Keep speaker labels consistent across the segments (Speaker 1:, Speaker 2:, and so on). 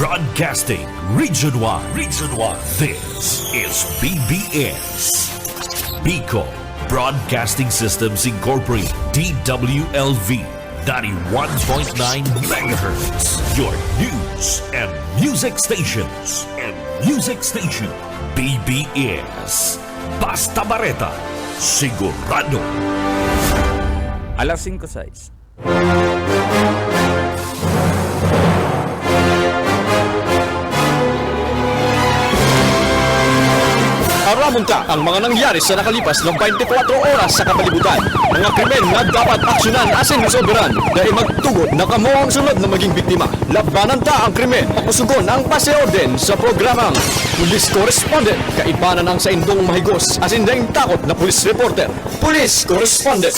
Speaker 1: Broadcasting Region 1. Region 1. This is BBS. Bicol Broadcasting Systems Incorporated. DWLV 91.9 megahertz. Your news and music stations. BBS. Basta Bareta. Sigurado.
Speaker 2: Alas 5:06.
Speaker 3: Aramon ka ang mga nangyari sa nakalipas ng 24 oras sa kapalibutan. Mga krimen na dapat aksyonan asin soberan dahil magtugod na kamo ang sunod na maging biktima. Labanan ta ang krimen, pakusugon ang paseorden sa programang Police Correspondent. Kaibanan ang sa indong mahigos asin ding takot na police reporter. Police Correspondent.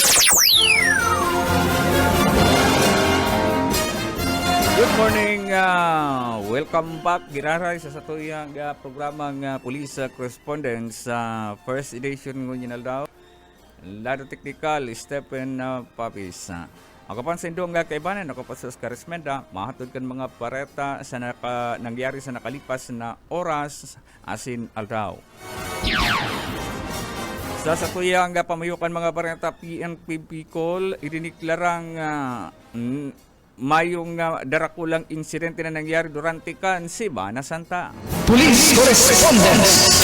Speaker 2: Good morning, welcome back giraray sa satuyang programang Police Correspondence sa first edition ngunyan daw. Lado technical, Stephen Papis. Ako pa sa indong kaibanan, ako pa sa Oscarismenda, mahatod kan mga pareta sa nangyari sa nakalipas na oras asin aldaw. Sa satuyang pamayukan mga pareta PNP Bicol, idiniklarang mayong darakulang insidente na nangyari durante kan Semana Santa.
Speaker 3: Police Correspondence.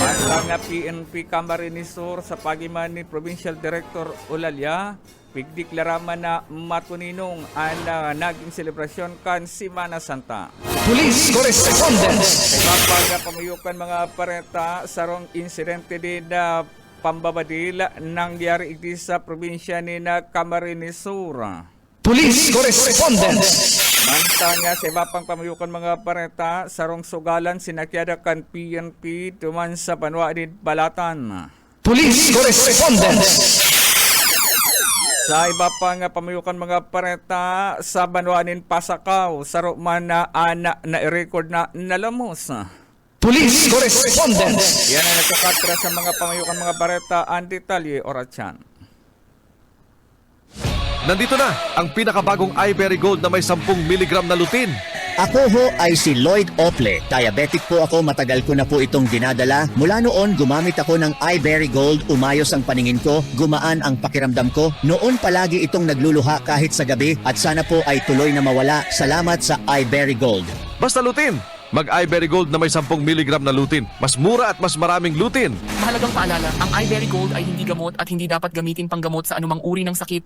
Speaker 2: At ang PNP Camarines Sur sa pagiman ni Provincial Director Olalia, pigdiklaraman na matuninong ang naging selebrasyon kan Semana Santa.
Speaker 3: Police Correspondence.
Speaker 2: Kapag pamayukan mga pareta, sarong insidente din na pambabadila nangyari iti sa probinsya ni Camarines Sur.
Speaker 3: Police Correspondence.
Speaker 2: Mantanya sa iba pang pamayukan mga pareta, sarong sugalan sinakyada kan PNP tuman sa Banwa din Balatan.
Speaker 3: Police Correspondence.
Speaker 2: Sa iba pang pamayukan mga pareta, sa Banwa din Pasakaw, saro man na ana na i-record na nalamos.
Speaker 3: Police Correspondence.
Speaker 2: Yan ang nagkakatra sa mga pamayukan mga pareta, ang detalye Orachan.
Speaker 4: Nandito na ang pinakabagong iBerry Gold na may 10 mg na lutein.
Speaker 5: Ako ho ay si Lloyd Ople. Diabetic po ako, matagal ko na po itong dinadala. Mula noon, gumamit ako ng iBerry Gold. Umayos ang paningin ko, gumaan ang pakiramdam ko. Noon palagi itong nagluluha kahit sa gabi at sana po ay tuloy na mawala. Salamat sa iBerry Gold.
Speaker 4: Basta lutein. Mag iBerry Gold na may 10 mg na lutein. Mas mura at mas maraming lutein.
Speaker 6: Mahalagang paalala, ang iBerry Gold ay hindi gamot at hindi dapat gamitin panggamot sa anumang uri ng sakit.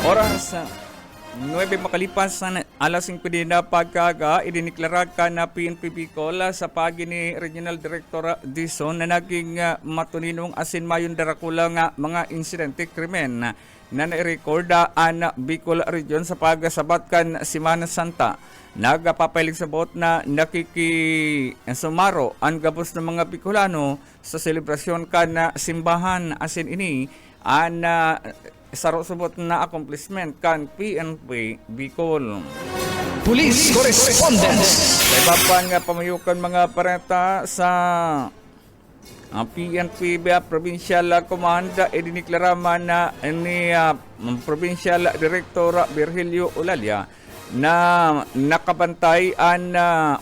Speaker 2: Oras 9 makalipas alas 5 din na pagkaga, idiniklara ka na PNP Bicol sa pagi ni Regional Director Dison na naging matuninong asin mayon darakulang mga insidente krimen na nai-record ang Bicol Region sa pagsabat kan Semana Santa. Nagpapahilig sa bot na nakikisumaro ang gabos ng mga Bicolano sa selebrasyon kan simbahan asin ini ang sarosubot na accomplishment kan PNP Bicol.
Speaker 3: Police Correspondence.
Speaker 2: Sa iba pang pamayukan mga pareta sa PNP Provincial Command, idiniklara man ni Provincial Director Virgilio Olalia na nakabantay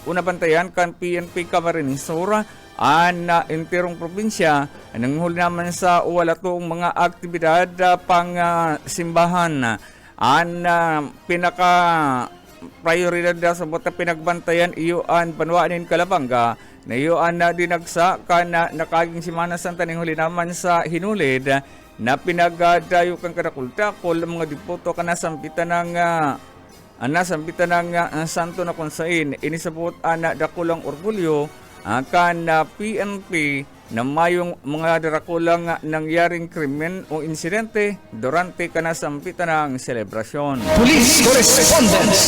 Speaker 2: unabantayan kan PNP Camarines Sur ang enterong probinsya nanghuli naman sa wala tong mga aktibidad pang simbahan ang pinaka prioridad sa bota pinagbantayan iyo ang Banwaan Kalabanga na iyo ang dinagsa kan nakaging Semana Santa nanghuli naman sa hinulid na pinagdayo kang kadakultakol mga diputo kanasampitan ng santo na konsain inisabot ang dakulang orgulyo kan PNP na mayong mga darakulang nangyaring krimen o insidente durante kanasampitan ng selebrasyon.
Speaker 3: Police Correspondence.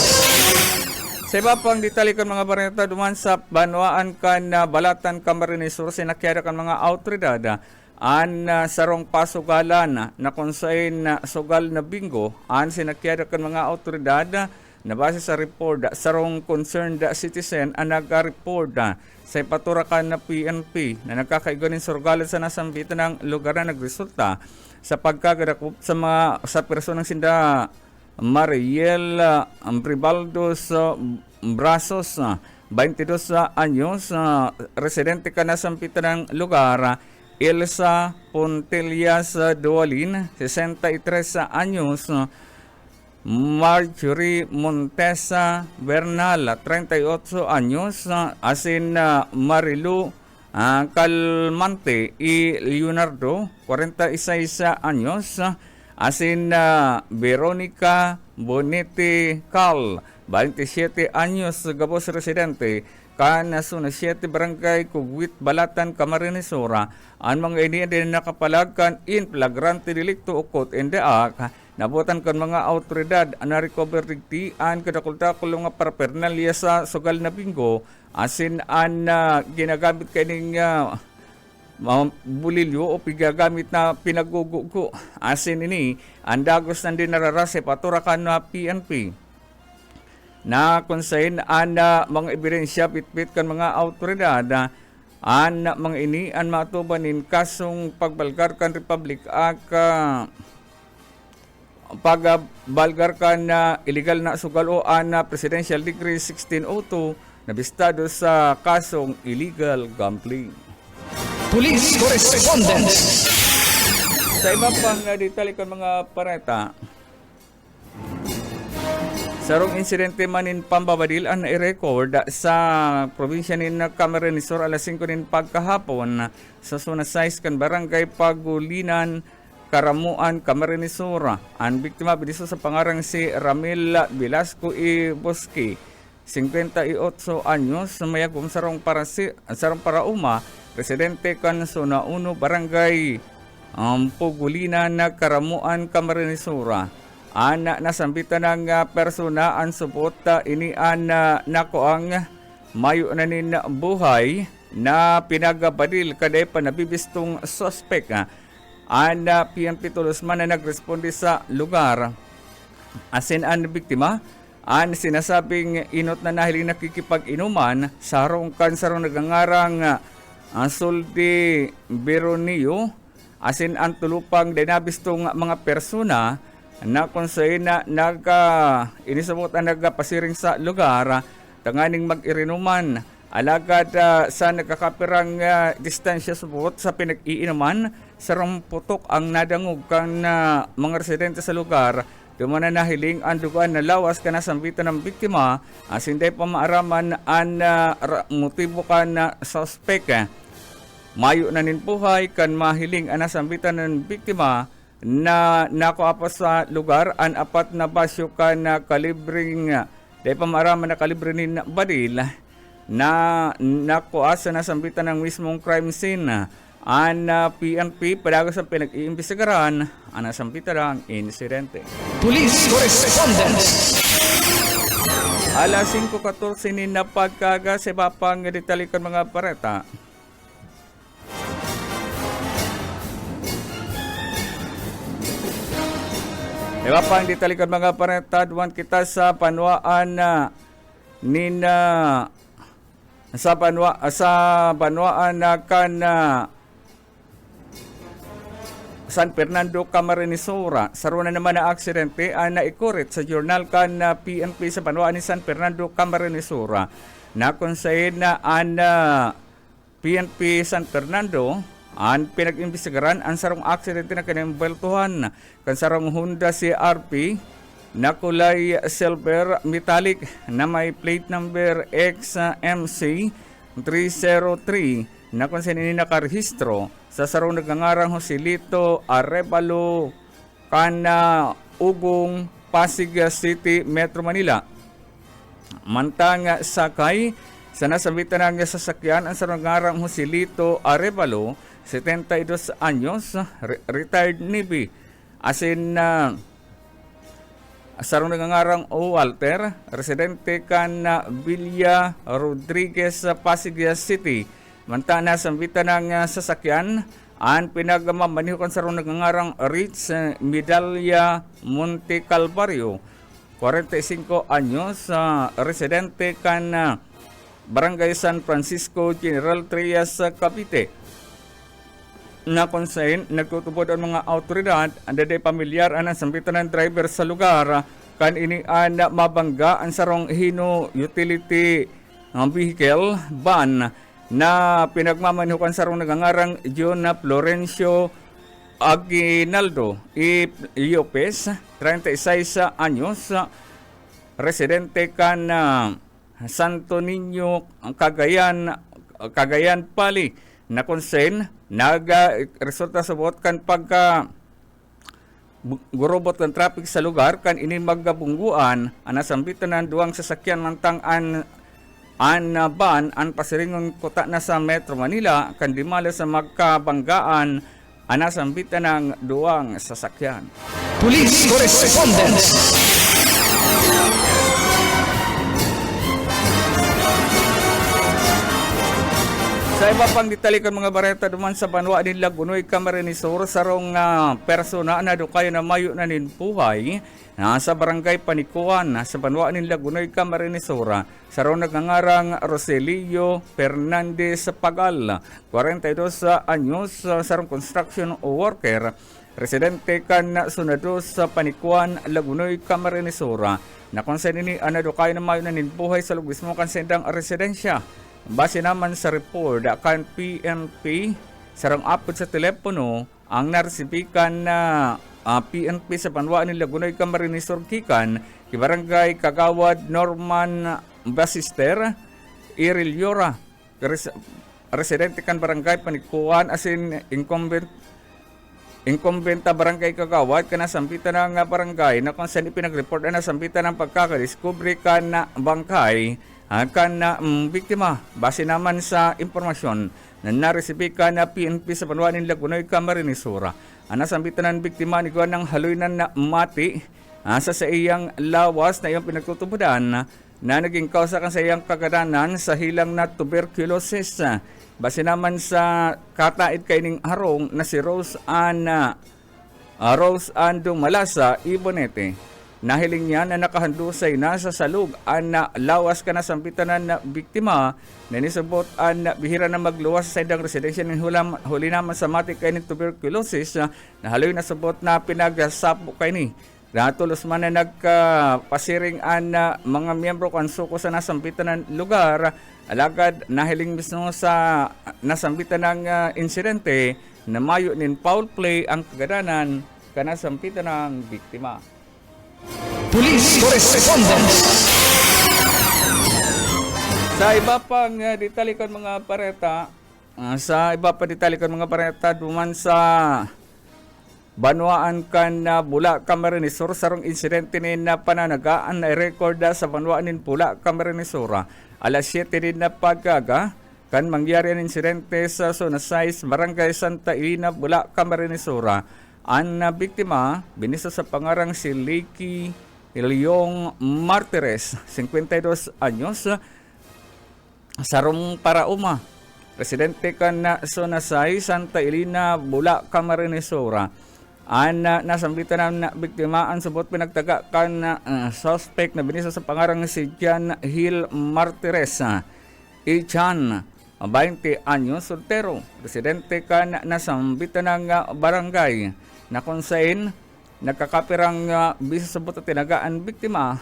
Speaker 2: Sa iba pang detalye kan mga bareta duman sa Banwaan kan Balatan Camarines Sur sinakyada kan mga autoridad an sarong pasugalan na konsain sugal na bingo an sinakyada kan mga autoridad na base sa report sarong concerned citizen ang nag-report sa ipaturakan na PNP na nagkakaiganin surgalan sa nasambitan ng lugar na nagresulta sa pagkakadakop sa personang sinda Mariel Pribaldos Brazos, 22 anyos, residente ka na sa ng lugar. Elsa Pontellas Dualin, 63 anyos. Marjorie Montesa Bernal, 38 anyos. Asin Marilu Calmante y Leonardo, 46 anyos. Asin Veronica Bonete Cal, 27 años, gabos residente, kan Zona 7, Barangay Kugwit, Balatan, Camarines Sur. Ang mga ini din nakapalagkan in flagrante delicto ukot in the act. Nabutan kan mga autoridad na recover digtian kadakultakul nga paraphernalia sa sugal na bingo, asin an ginagamit kaning bulilyo o pigagamit na pinagugugo. Asin ini, ang dagos nandin nararase paturakan na PNP. Na konsayin an mga ebidensya pitpit kan mga autoridad an mga ini an matubanin kasong pagbalgar kan Republic Act pagbalgar kan illegal na sugal o an Presidential Decree 1602 na bistado sa kasong illegal gambling.
Speaker 3: Police Correspondence.
Speaker 2: Sa iba pang detalye kan mga pareta, sarong insidente manin pambabadil ang i-record sa probinsya ni Camarines Sur alas 5 nin pagkahapon sa Zona 6 kan Barangay Pagulinan, Karamuan, Camarines Sur. Ang biktima bidiso sa pangarang si Ramil Velasco y Bosque, 58 anyos, mayagum sarong parauma, residente kan Zona 1, Barangay Pagulinan, Karamuan, Camarines Sur. Anak nasambitan ng persona ang suporta ini nako ang mayo na nin buhay na pinagabadil kaday pa nabibistong sospek. Ana PNP Tulusman na nagresponde sa lugar. Asin ang biktima, ang sinasabing inot na nahiling nakikipag-inuman sarong nagangarang Sulti Beronio. Asin ang tulupang dinabistong mga persona na kung sa'yo na inisabot ang nagpasiring sa lugar, tanganing mag-irinuman, alagad sa nagkakapirang distansya subot sa pinag-iinuman, sarang putok ang nadangog kan mga residente sa lugar, dumana na hiling ang dugaan na lawas ka na sambitan ng biktima, asinday pa maaraman ang motibo ka na suspect. Mayo na ninpuhay kan mahiling ang nasambitan ng biktima, na nakuha sa lugar ang apat na basyo ka na kalibring dahil pamaraman na kalibre ni badil na nakuha sa nasambitan ng mismong crime scene. Ang PNP padago sa pinag-iimbestigaran ang nasambitan ng insidente.
Speaker 3: Police Correspondence.
Speaker 2: Alas 5:14 ni napagkaga sa bapang detalikan mga pareta. Diba pang ditalikan mga parentadwan kita sa panwaan sa panwaan kan San Fernando, Camarines Sur. Saruna naman na aksidente na ikurit sa journal kan PNP sa panwaan ni San Fernando, Camarines Sur. Na konsayin na ang PNP San Fernando ang pinag-imbestigaran ang sarong aksidente na kinembeltuhan kan sarong Honda CRP na kulay silver metallic na may plate number XMC 303 na kung saan nakarehistro sa sarong nagangarang Joselito Arevalo kana Ugong, Pasig City, Metro Manila. Mantang sakay sa nasabitan ng sasakyan ang sarong nagangarang Joselito Arevalo, 72 anyos, retired Navy. Asin sarong nagangarang Walter, residente kan Villa Rodriguez, Pasig City. Mantana sambitan ng sasakyan, ang pinagmamanihukan sarong nagangarang Rich Medalla Monte Calvario, 45 anyos, residente kan Barangay San Francisco, General Trias, Cavite. na konsen nagtutubod ang mga autoridad anda day pamilyar ang sambitan ng driver sa lugar kan ini na mabangga ang sarong hino utility vehicle van na pinagmamanukan sarong nagangarang John Florencio Aguinaldo y Lopez, 36 anyos, residente kan Santo Niño, Cagayan Pali, na konsen resulta sa bot kan pagka gurubot kan traffic sa lugar kan ini maggabungguan anasambitan ng duwang sasakyan mantang an ban an pasiringon kota na sa Metro Manila kan dimala sa magkabanggaan anasambitan ng duwang sasakyan.
Speaker 3: Police Correspondence.
Speaker 2: Sa iba pang detalikan mga bareta duman sa banwa din Lagunoy, Camarines Sur sarong persona na dukay na mayo na ninpuhay sa barangay Panikuan sa banwa din Lagunoy, Camarines Sur sarong nagngangarang Roselio Fernandez Pagal, 42 anyos, sarong construction worker, residente kan sunado sa Panikuan, Lagunoy, Camarines Sur na konsen ini dukay na mayo na ninpuhay sa lugar mismo kan sendang residensya. Base naman sa report kan PNP sarang apod sa telepono ang naresibikan na PNP sa banwaan ni Lagunoy, Camarines Sur kikan kay barangay Kagawad Norman Basister Iriliora, residente kan barangay Panikuan asin incumbent barangay Kagawad kana sambitan ng barangay na kung saan ipinag-report na sambitan ng pagkakadiskubre kan na bangkay kan biktima. Base naman sa impormasyon na naresibikan na PNP sa banwaan ng Lagunoy, Camarines Sur nasambitan ng biktima ni Guan ng haluinan na mati sa iyang lawas na iyang pinagtutubudan na naging kausa kan sa iyang kagadanan sa hilang na tuberculosis. Base naman sa katait kaining harong na si Rose Ann Dumalasa Ibonete. Nahiling niya na nakahandusay na sa salug na lawas ka na sampitanan na biktima na nisabot na bihira na magluwas sa idang residensya ng huli naman sa matik kay ni tuberculosis na haloy na sabot na pinagsapo kay ni. Natulos man na nagpasiring na mga miyembro kan suko sa nasambitan ng lugar alagad nahiling mismo sa nasambitan ng insidente na mayo nin foul play ang kagadanan kanasambitan ng biktima.
Speaker 3: Police Correspondence.
Speaker 2: Sa iba pang detalikan mga pareta, duman sa Banwaan kan Bula, Camarines Sur sarong insidente ni na pananagaan na record sa Banwaan nin Bula, Camarines Sur. Alas 7 din na pagkaga kan mangyari ang insidente sa Zona 6, Barangay Santa Elena, Bula, Camarines Sur. Ang biktima binisa sa pangarang si Lecky Leong Martires, 52 anyos, sarong Parauma, residente kan na Zona 6, Santa Elena, Bula, Camarines Sur. Nasambitan na biktima ang subot pinagtaga kan suspect na binisa sa pangarang si Jan Hill Martires, Ichan, 20 anyos, soltero, residente kan nasambitan ng barangay na kung saan nagkakapirang bisa sa buto tinagaan biktima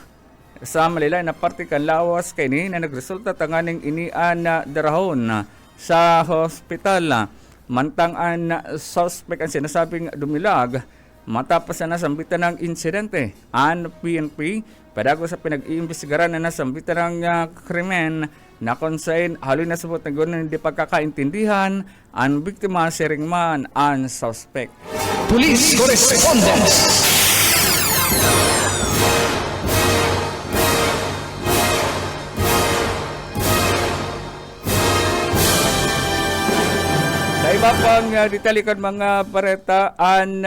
Speaker 2: sa malilay na parte kan lawas kay ni na nagresulta tanganing inian na darahon sa hospital. Mantang ang suspect ang sinasabing dumilag matapos na nasambitan ng insidente. Ang PNP padago sa pinag-iimbestigaran na nasambitan ng krimen na kung saan haloy na subot na gano'n hindi pagkakaintindihan ang biktima, sharing man ang suspect.
Speaker 3: Police Correspondence.
Speaker 2: Sa iba pang detalikan mga pareta, ang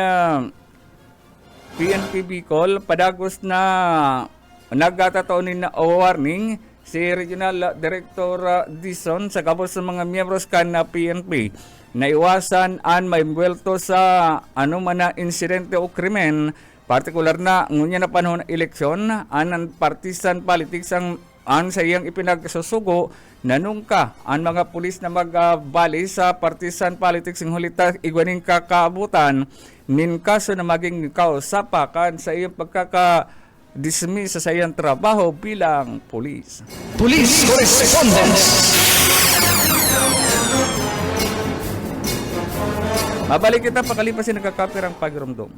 Speaker 2: PNP Bicol padagos na nagkatataonin na warning si Regional Director Dison sa kabos sa mga miyembros kan na PNP na iwasan ang maimbuelto sa anuman na insidente o krimen, partikular na ngunya na panahon ng eleksyon, ang partisan politics ang ang sa iyang ipinagsusugo nanungka ang mga pulis na magbali sa partisan politics ng hulita igwaning kakaabutan nin kaso na maging kausapakan sa iyang pagkaka-dismiss sa iyang trabaho bilang pulis.
Speaker 3: Police Correspondence.
Speaker 2: Mabalik kita pakalipas yung nagkakapirang pagirumdum.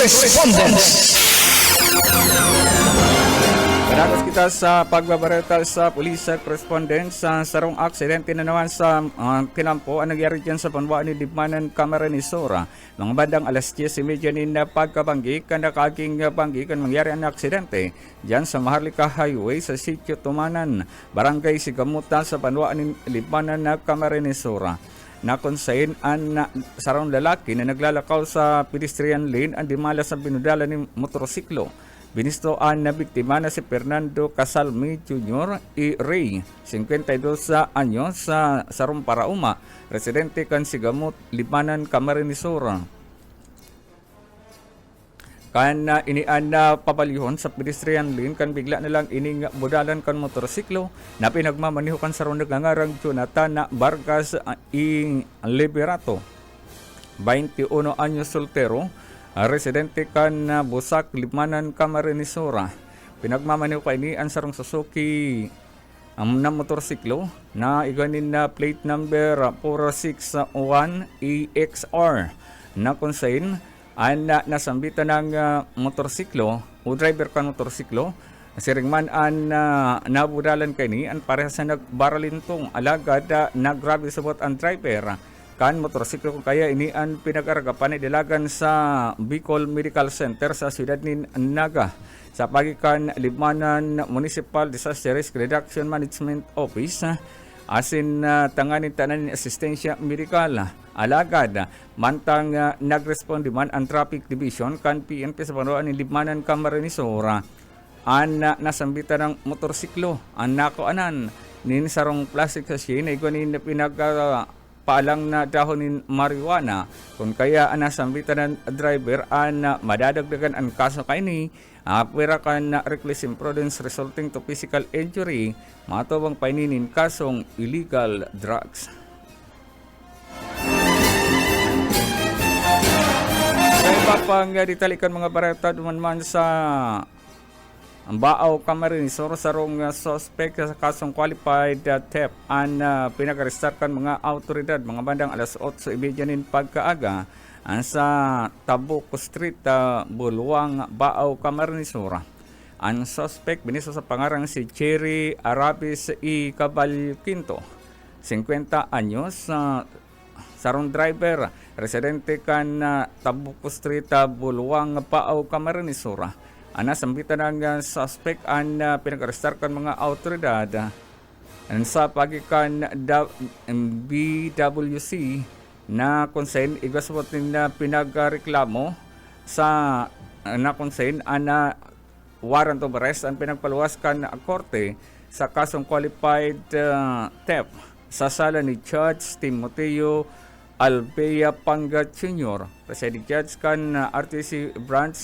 Speaker 3: Correspondence.
Speaker 2: Panagas kita sa pagbabareta sa Police Correspondence sa sarong aksidente na naman sa Tinampo ang nangyari dyan sa Panwaan ni Libmanan, Camarines Sur. Mga bandang alas 10:30 na pagkabanggi kan nakaging banggi kan mangyari ang aksidente dyan sa Maharlika Highway sa Sitio Tumanan, Barangay Sigamuta sa Panwaan ni Libmanan, Camarines Sur. Nakonsayin ang sarong lalaki na naglalakaw sa pedestrian lane ang dimala sa binudala ni motorsiklo. Binistoan na biktima na si Fernando Casalmi Jr. E. Ray, 52 anyos sa sarong Parauma, residente kan Sigamut, Libmanan, Camarines Sur. Kan inian na pabalihon sa pedestrian lane kan bigla na lang ining budalan kan motorsiklo na pinagmamaniho kan sarong nagngangarang Jonathan na Vargas i Liberato, 21 anyos soltero, residente kan Busak, Libmanan, Camarines Sur. Pinagmamaniho pa ini ang sarong Suzuki na motorsiklo na iganin na plate number 461 EXR na konsain ang nasambitan ng motorsiklo o driver kan motorsiklo siringman ang nabudalan kani ang parehas na nagbaralintong alagad na grabe subot ang driver kan motorsiklo kaya ini ang pinag-aragapan dilagan sa Bicol Medical Center sa siyudad ni Naga sa pagikan Libmanan Municipal Disaster Risk Reduction Management Office asin tanganin tanan asistensya medikal alagad mantang nag-respond man ang Traffic Division kan PNP sa Panwaan ni Libmanan, Camarines Sur ang nasambitan ng motorsiklo ang nakuanan nin sarong plastic sachet na iguanin na pinagpaalang na dahon ni marijuana kung kaya ang nasambitan ng driver ang madadagdagan ang kaso kaini pwera kan reckless imprudence resulting to physical injury matubang paininin kasong illegal drugs. Sa iba pang ditalikan mga bareta duman sa Baaw, Camarines Sur, sarong suspect sa kasong qualified theft ang pinag-arestar kan mga autoridad mga bandang alas 8:30 nin pagkaaga sa Tabuco Street, Bulwang, Baaw, Camarines Sur. Ang suspect biniso sa pangarang si Cherry Arabis E. Cabalquinto, 50 anyos, sarong driver, residente kan Tabuco Street, Bulwang, Baaw, Camarines Sur. Nasambitan ng suspect ang pinag-arestar kan mga autoridad sa pagikan BWC na konsen igasabot na pinagreklamo sa na konsen ana warrant of arrest ang pinagpaluwaskan na korte sa kasong qualified theft sa sala ni Judge Timoteo Albea Pangat Sr. Presiding Judge kan RTC Branch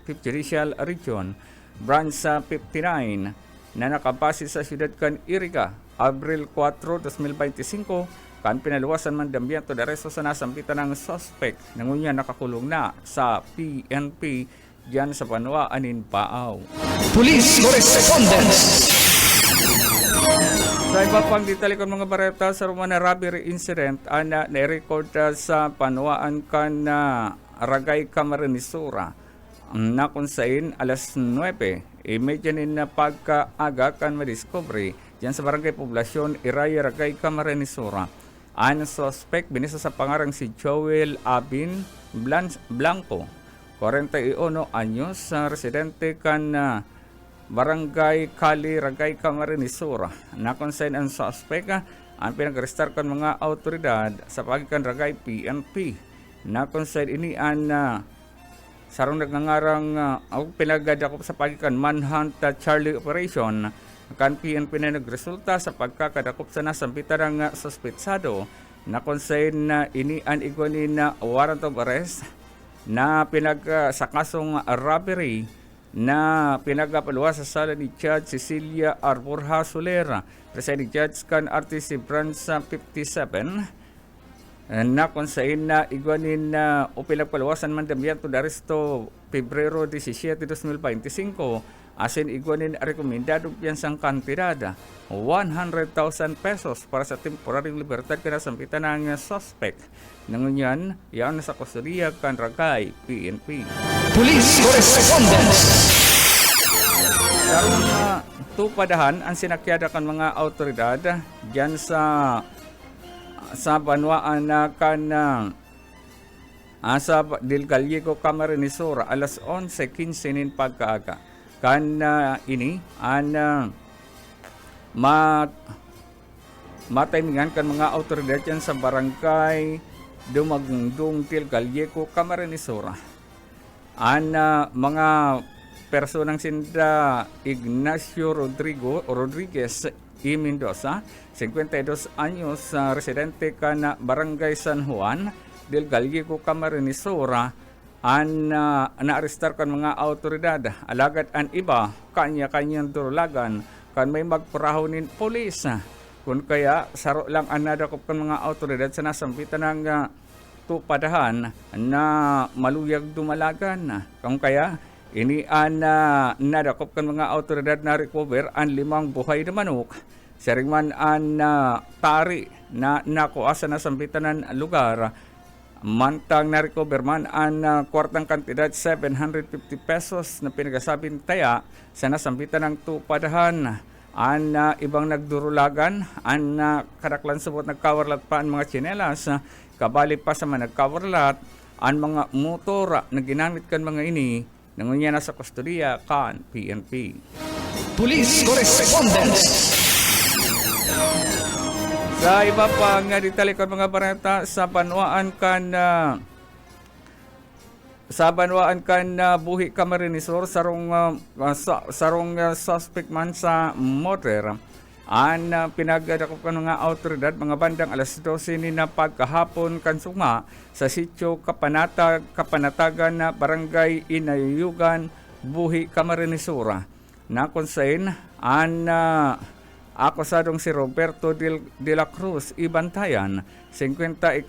Speaker 2: 5th Judicial Region Branch 59 na nakabase sa siyudad kan Iriga Abril 4, 2025 kan pinaluwasan man dambiento de resto sa nasampitan ng suspect na ngunya nakakulong na sa PNP diyan sa Panwaan in Baaw.
Speaker 3: Police Correspondence.
Speaker 2: Sa iba pang detalikon mga bareta sa Romana robbery incident na na-record sa Panwaan kan Ragay, Camarines Sur na kunsain alas 9 imedyanin na pagkaaga kan madiscovery diyan sa barangay Poblasyon Iraya, Ragay, Camarines Sur. Ang suspect binisa sa pangarang si Joel Abin Blanco, 41 anyos, residente kan Barangay Kali, Ragay, Camarines Sur. Na-consign ang suspect ang pinag-arestar kan mga autoridad sa pagikan Ragay PNP. Na-consign ini ang sarong nagngangarang pinagdakop sa pagikan Manhunt Charlie Operation kan PNP na nagresulta sa pagkakadakop sa nasampitan ng suspetsado na konsayin na inian igwanin na warrant of arrest na sa kasong robbery na pinagapaluwa sa sala ni Judge Cecilia Arborja Solera, presiding judge kan RTC branch 57 na konsayin na igwanin na o pinagpaluwasan mandamiento de aresto Pebrero 17, 2025 asin igwanin rekomendado piyansang kantidad 100,000 pesos para sa temporaryong libertad kinasampitan ng suspect. Nangunyan, yan sa kustodiya kan Ragay PNP.
Speaker 3: Police Correspondence.
Speaker 2: Sarong tupadahan ang sinakyada kan mga autoridad dyan sa banwaan na kan sa Del Gallego, Camarines Sur, alas 11:15 nin pagkaaga. Kan ini an matimingan kan mga autoridad yan sa barangay Dumagdung Del Gallego, Camarines Sur. An mga personang sinda Ignacio Rodriguez y Mendoza, 52 anyos, residente ka na Barangay San Juan, Del Gallego, Camarines Sur, naarestar kan mga autoridad. Alagad an iba, kanya-kanyang durulagan, kan may magpurahonin polis. Kung kaya, saro lang ang nadakop kan mga autoridad sa nasampitan ng tupadahan na maluyag dumalagan. Kung kaya, ini nadakop kan mga autoridad na recover ang 5 buhay na manok. Saring man ang tari na nakuha sa nasampitan ng lugar. Mantang na-recover man ang kwartang kantidad 750 pesos na pinagasabing taya sa nasampitan ng tupadahan. Ang ibang nagdurulagan, ang kadaklan subot nagkawarlat pa ang mga tsinelas, kabali pa sa mga nagkawarlat, ang mga motor na ginamit kan mga ini, nangunya na sa kustodiya kan PNP.
Speaker 3: Police Correspondence.
Speaker 2: Sa iba pa nga detalye kan mga bareta sa banwaan kan buhi Camarines Sur sarong suspect man sa motor an pinagadakop kan mga autoridad mga bandang alas 12 ni na pagkahapon kan sunga sa sitio Kapanatagan na barangay Inayugan, buhi Camarines Sur na konsayin an akusadong si Roberto de la Cruz Ibantayan, 54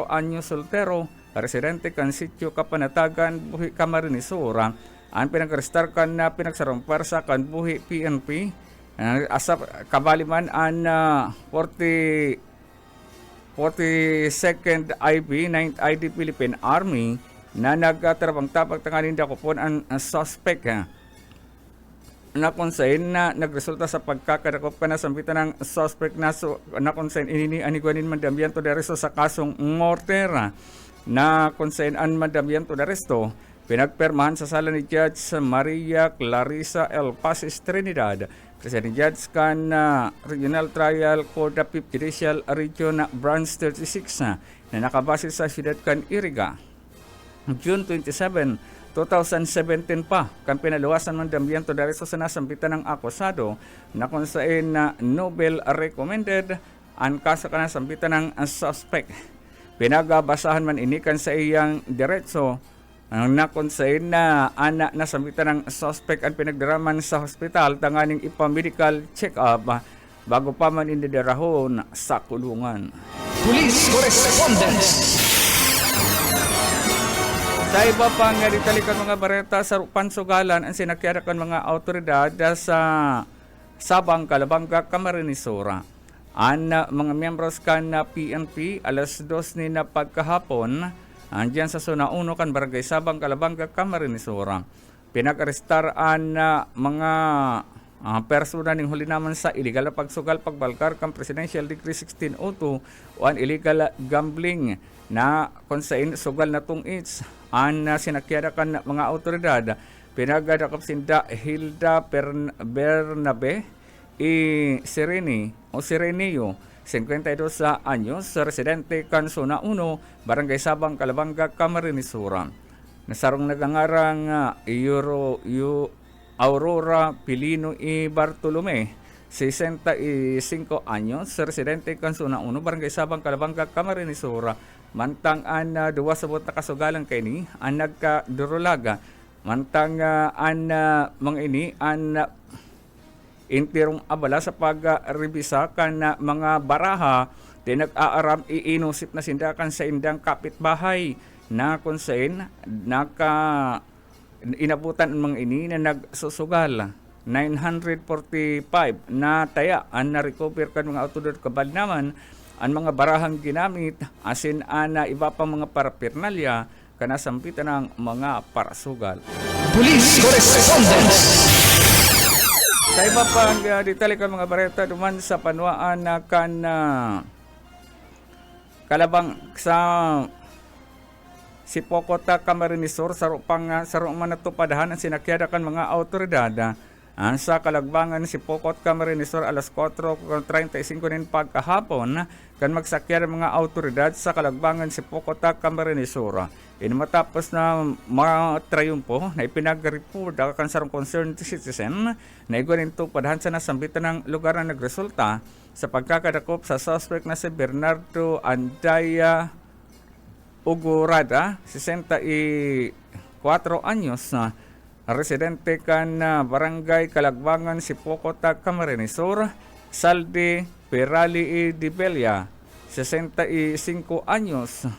Speaker 2: anyos soltero, residente kan sitio Kapanatagan, buhi Camarines Sur, ang pinag-arestar kan na pinagsarong sa kan buhi PNP, asap kabaliman an 42nd IB 9th ID Philippine Army na nagtrabang tapag tanganin dakopon ang suspect na konsayin na nagresulta sa pagkakadakop ka na sampitan ng suspect na konsayin inini anigwanin mandambiento de arresto sa kasong mortera na konsayin an mandambiento de arresto pinagpermahan sa sala ni Judge Maria Clarissa El Pasis Trinidad, President Judge kan Regional Trial Court of Judicial Region Branch 36 na nakabase sa siyudad kan Iriga. June 27, 2017 pa, kan pinaluwasan man dambiento dahil sa nasampitan ng akusado na kung saan na Nobel recommended ang kaso ka nasampitan ng suspect. Pinagabasahan man inikan sa iyang diretso na kung saan na anak nasampitan ng suspect ang pinagdaraman sa hospital tanganing ipamedical check-up bago pa man indidarahon sa kulungan.
Speaker 3: Police Correspondence.
Speaker 2: Sa iba pang ditalikan mga bareta sa pansugalan ang sinakyarakan mga autoridad sa Sabang, Calabanga, Camarines Sur. Ang mga miyembros kan na PNP alas 2 ni na pagkahapon andyan sa Zona 1 kan Barangay Sabang, Calabanga, Camarines Sur. Pinag-arestar ang mga persona ning huli naman sa illegal na pagsugal pagbalkar kan Presidential Decree 1602 o ang illegal gambling na kung saan sugal na tungits ang sinakyada kan mga autoridad. Pinagadakop sinda Hilda Bernabe Sirenio, 52 anyos, residente kan Zona 1, Barangay Sabang, Calabanga, Camarines Sur. Nasarong nagangarang Aurora Pilino y Bartolome, 65 anyos, residente Kansuna 1, Barangay Sabang, Calabanga, Camarines Sur. Mantang an duwa sabot na kasugalan kay ni ang nagkadurulaga. Mantang an mga ini an intirong abala sa pagrebisa kan mga baraha di nag-aaram iinusip na sindakan sa indang kapitbahay na konsen naka inabutan ang mga ini na nagsusugal. 945 na taya ang na-recover kan mga autoridad kabal naman ang mga barahang ginamit asin ana iba pa mga parapernalya kanasampitan ng mga parasugal.
Speaker 3: Police Correspondence.
Speaker 2: Sa iba pang detalye kan mga bareta duman sa panwaan na kan kalabang sa Sipokota Camarines Sur sa man natupadahan ang sinakyada kan mga autoridad. Sa kalagbangan si Pocot Camarines Sur alas 4:35 nin pagkahapon kan magsakyan ang mga autoridad sa kalagbangan si Pocot Camarines Sur. Matapos na matrayumpo na ipinag-report kan sarong concerned citizen na iguaninto padahan sa nasambitan ng lugar na nagresulta sa pagkakadakop sa suspect na si Bernardo Andaya Ugurada, 64 anyos na residente kan Barangay Kalagbangan si Pocota Camarines Sur, Salde Perali de Belia, 65 anyos.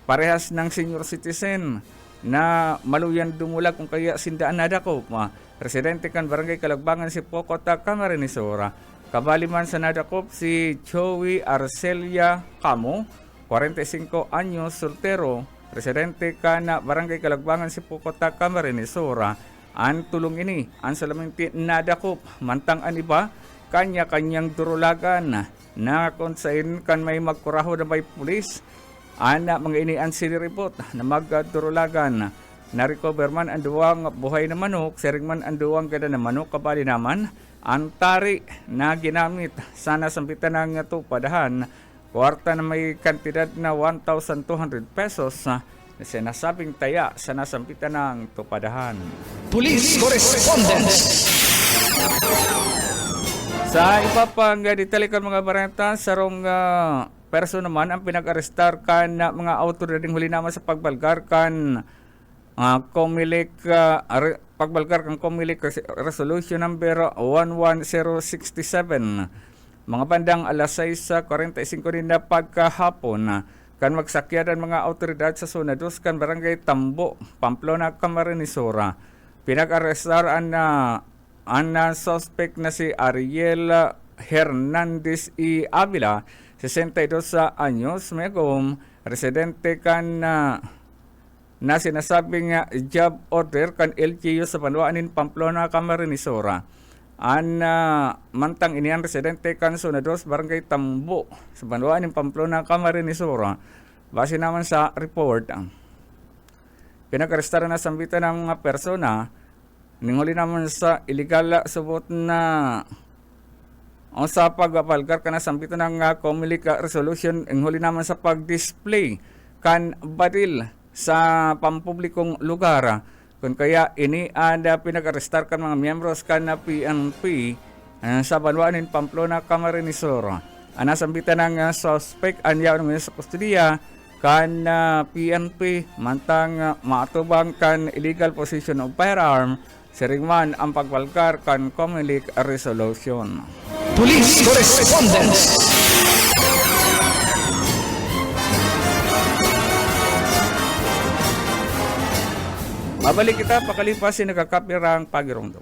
Speaker 2: Parehas ng senior citizen na maluyan dumulag kung kaya sindaan nadakop. Residente kan Barangay Kalagbangan si Pocota Camarines Sur. Kabaliman sa nadakop si Joey Arcelia Camo, 45 anyos, soltero, residente ka na Barangay Kalagbangan si Pocota Camarines Sur. Ang tulong ini, ang salaminti nadakop, mantang an iba, kanya-kanyang durulagan na konsain kan may magkuraho na may pulis. Ana mga ini ang siniripot na magdurulagan. Na-recover man ang duwang buhay na manok, siring man ang duwang gada na manok, kabali naman ang tari na ginamit sa nasampitan ng tupadahan. Kwarta na may kantidad na 1,200 pesos na sinasabing taya sa nasampitan ng tupadahan.
Speaker 3: Police Correspondence.
Speaker 2: Sa iba pang ditalikan mga barenta, sarong perso naman ang pinag-arestar kan mga autoridad huli naman sa pagbalgar kan pagbalgar kan Comelec Resolution number 11067. Mga bandang alas 6:45 din na pagkahapon kan magsakyadan mga autoridad sa Zona 2 kan Barangay Tambo, Pamplona, Camarines Sur. Pinag-arestar ang suspect na si Ariel Hernandez y Avila, 62 anyos, megom, residente kan na sinasabing job order kan LGU sa Panuanin, Pamplona, Camarines Sur. Mantang ini ang residente kan Zona 2, Barangay Tambo, sa Panuanin, Pamplona, Camarines Sur. Base naman sa report, pinag-arestara na sambitan ng mga persona, ninghuli naman sa illegal subot na o sa pagbabalgar ka na sambitan ng Comelec Resolution, ninghuli naman sa pag-display kan badil sa pampublikong lugar. Kung kaya ini ada pinag-arestar kan mga miyembros kan na PNP sa Panuanin, Pamplona, Camarines Sur. Nasambitan ng suspect anya ng sa kustudiya kan PNP mantang maatubang kan illegal possession of firearm, siringman ang pagbalgar kan Comelec Resolution.
Speaker 3: Police Correspondence.
Speaker 2: Mabalik kita pakalipas si nagkakapirang pagirongdo.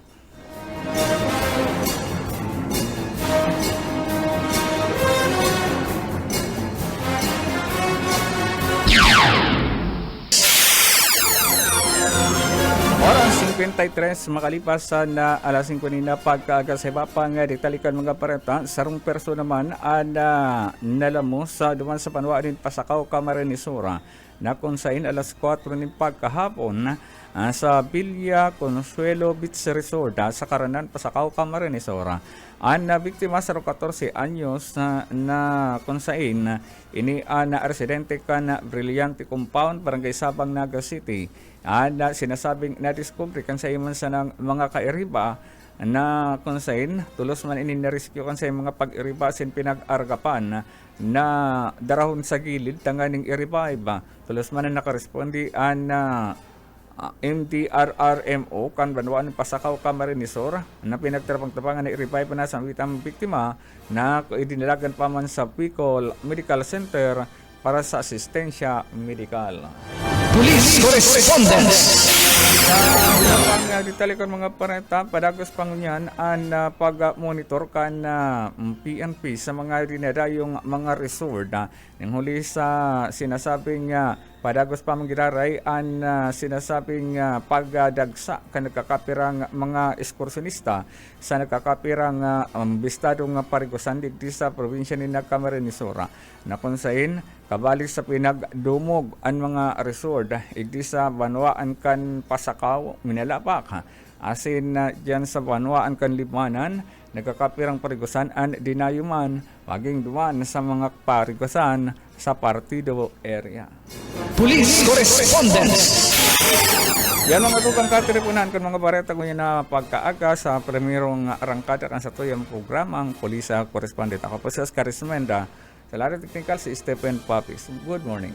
Speaker 2: Oras 53 makalipas na alas 5 na pagkaagaseba pang ditalikan mga parenta sarong perso naman nalamo sa duman sa Panuanin, Pasakaw, Camarines Sur na kung sain alas 4 ng pagkahapon sa Villa Consuelo Beach Resort sa Karanan, Pasakaw, Camarines Ora. Ang biktima sa 14 anyos na kung saan ini na residente ka na Brillante Compound, Barangay Sabang, Naga City. Sinasabing na-discovery kan sa iman sa ng mga kairiba na kung saan tulos man ini na-rescue kan sa mga pag-iriba sin pinag-argapan na darahon sa gilid tanganing iriba iba. Tulos man na nakarespondi MDRRMO kan Banwaan Pasakaw, Camarines Sur na pinagtarapang-tapangan na i-revive na sa witang biktima na idinalagan pa man sa Bicol Medical Center para sa asistensya medikal.
Speaker 3: Police Correspondence.
Speaker 2: Ang detalikon mga parenta, padagos pangunyan ang pag-monitor kan PNP sa mga dinadayong mga resort. Nang huli sa sinasabing padagos pa manggiraray ang sinasabing pagdagsa kan nagkakapirang mga ekskursionista sa nagkakapirang bistadong parigusan digdi sa probinsya ni Camarines Sur na kung saan kabalik sa pinagdumog ang mga resort igdi sa Banwaan kan Pasakaw, Minalapak. Asin dyan sa Banwaan kan Limanan, nagkakapirang parigusan ang dinayuman maging duman sa mga parigusan sa partido area.
Speaker 3: Police Correspondence.
Speaker 2: Yan mga tukang katiripunan kan mga bareta ko na pagkaaga sa primerong arangkada kan sa tuyang programang Polisa Correspondent. Ako po si Oscar Ismenda. Sa laro technical si Stephen Papis. Good morning.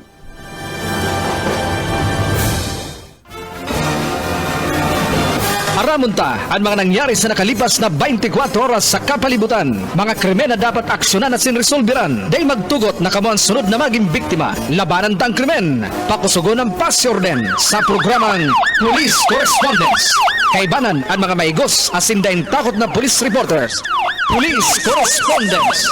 Speaker 3: Aramunta ang mga nangyari sa nakalipas na 24 oras sa kapalibutan. Mga krimen na dapat aksyonan at sinresolbiran. Dahil magtugot na kamo ang sunod na maging biktima. Labanan tang krimen. Pakusugon ng pasyorden sa programang Police Correspondence. Kaibanan ang mga maigos asin dahil takot na police reporters. Police Correspondence.